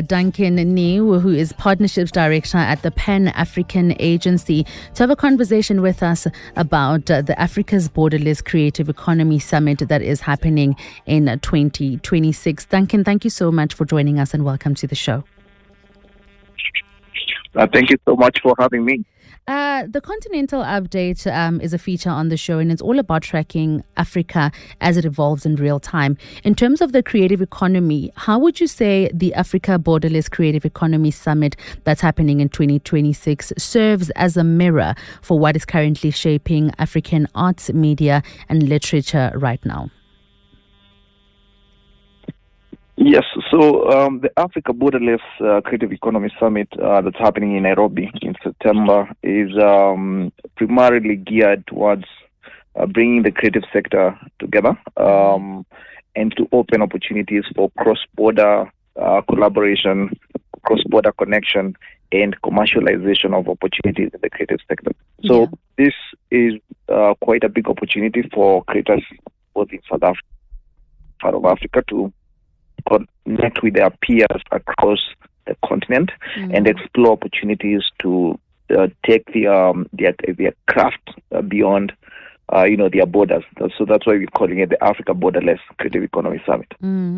Duncan Njua, who is Partnerships Director at the Pan-African Agency, to have a conversation with us about the Africa's Borderless Creative Economy Summit that is happening in 2026. Duncan, thank you so much for joining us and welcome to the show. Thank you so much for having me. The Continental Update is a feature on the show, and it's all about tracking Africa as it evolves in real time. In terms of the creative economy, how would you say the Africa Borderless Creative Economy Summit that's happening in 2026 serves as a mirror for what is currently shaping African arts, media, and literature right now? Yes, so the Africa Borderless Creative Economy Summit that's happening in Nairobi in September is primarily geared towards bringing the creative sector together and to open opportunities for cross-border collaboration, cross-border connection, and commercialization of opportunities in the creative sector. So this is quite a big opportunity for creators both in South Africa, part of Africa, to connect with their peers across the continent and explore opportunities to take their craft beyond their borders. So that's why we're calling it the Africa Borderless Creative Economy Summit.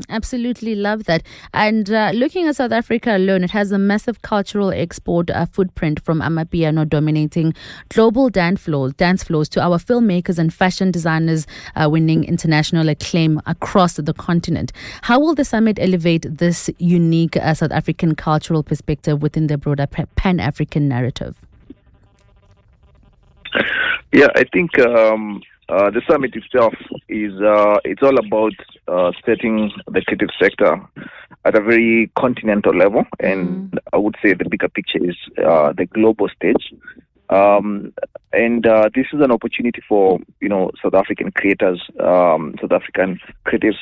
Absolutely love that. And looking at South Africa alone, it has a massive cultural export footprint, from Amapiano dominating global dance floors to our filmmakers and fashion designers winning international acclaim across the continent. How will the summit elevate this unique South African cultural perspective within the broader Pan-African narrative? Yeah, I think the summit itself is it's all about setting the creative sector at a very continental level, and I would say the bigger picture is the global stage. And this is an opportunity for South African creators, South African creatives,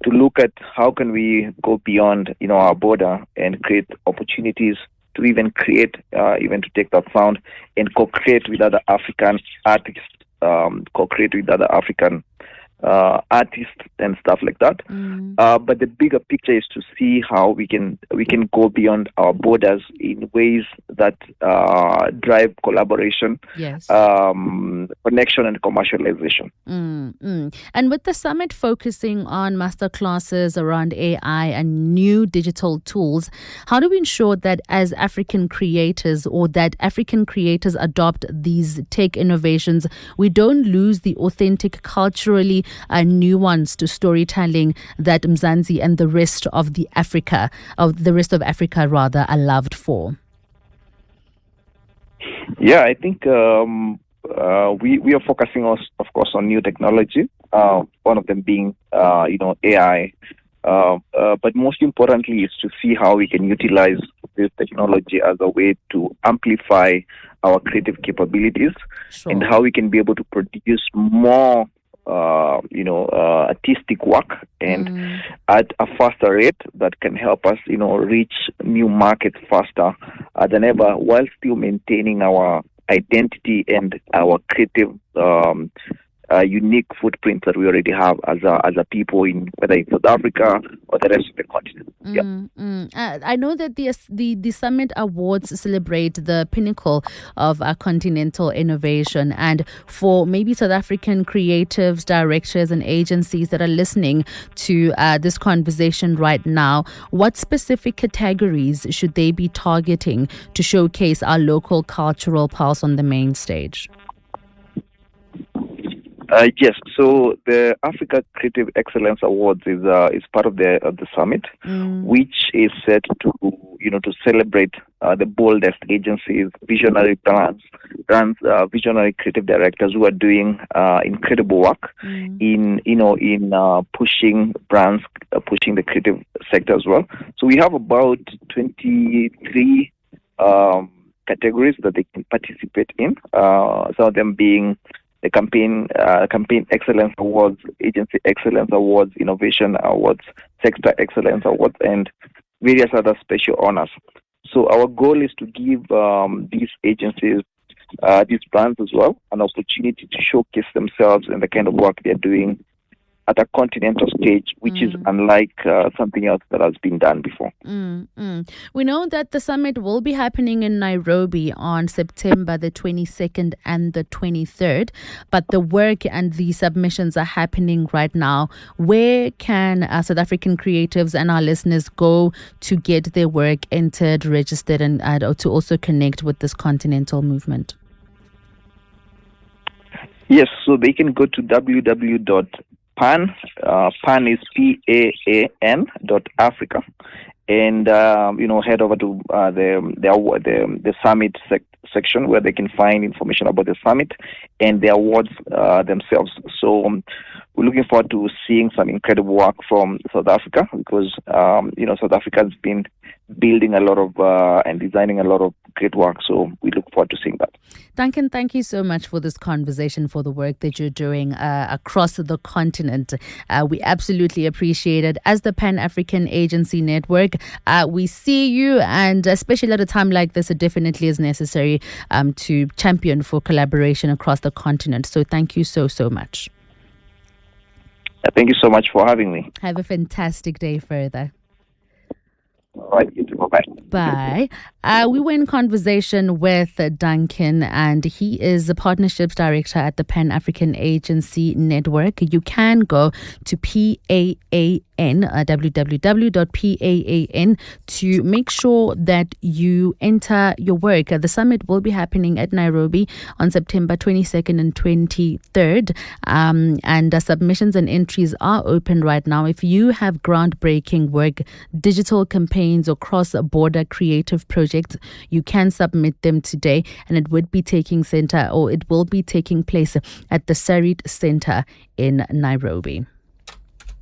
to look at how can we go beyond our border and create opportunities to even create, even to take that sound and co-create with other African artists, co-create with other African artists and stuff like that. But the bigger picture is to see how we can go beyond our borders in ways that drive collaboration, connection, and commercialization. And with the summit focusing on masterclasses around AI and new digital tools, how do we ensure that as African creators, or that African creators adopt these tech innovations, we don't lose the authentic, culturally nuanced storytelling that Mzansi and the rest of Africa are loved for? Yeah, I think we are focusing, of course, on new technology. One of them being AI. But most importantly is to see how we can utilize this technology as a way to amplify our creative capabilities, and how we can be able to produce more artistic work and at a faster rate that can help us reach new markets faster than ever, while still maintaining our identity and our creative unique footprint that we already have as a people, in whether in South Africa or the rest of the continent. I know that the Summit Awards celebrate the pinnacle of continental innovation, and for maybe South African creatives, directors, and agencies that are listening to this conversation right now, what specific categories should they be targeting to showcase our local cultural pulse on the main stage? Yes, so the Africa Creative Excellence Awards is part of the summit, which is set to celebrate the boldest agencies, visionary brands, visionary creative directors who are doing incredible work in pushing brands, pushing the creative sector as well. So we have about 23 categories that they can participate in. Some of them being the campaign excellence awards, agency excellence awards, innovation awards, sector excellence awards, and various other special honors. So our goal is to give these agencies, these brands as well, an opportunity to showcase themselves and the kind of work they're doing at a continental stage, which is unlike something else that has been done before. We know that the summit will be happening in Nairobi on September the 22nd and the 23rd, but the work and the submissions are happening right now. Where can South African creatives and our listeners go to get their work entered, registered, and to also connect with this continental movement? Yes, so they can go to www.paan, paan is paan.africa, and head over to the summit section where they can find information about the summit and the awards themselves. So we're looking forward to seeing some incredible work from South Africa, because South Africa has been building a lot of and designing a lot of great work. So we look forward to seeing that. Duncan, thank you so much for this conversation, for the work that you're doing across the continent. We absolutely appreciate it. As the Pan-African Agency Network, we see you, and especially at a time like this, it definitely is necessary to champion for collaboration across the continent. So thank you so much. Thank you so much for having me. Have a fantastic day further. All right, you too. Bye-bye. Bye. We were in conversation with Duncan, and he is the Partnerships Director at the Pan-African Agency Network. You can go to www.paan, to make sure that you enter your work. The summit will be happening at Nairobi on September 22nd and 23rd, and submissions and entries are open right now. If you have groundbreaking work, digital campaigns, or cross-border creative projects, you can submit them today, and it will be taking place at the Sarit Center in Nairobi.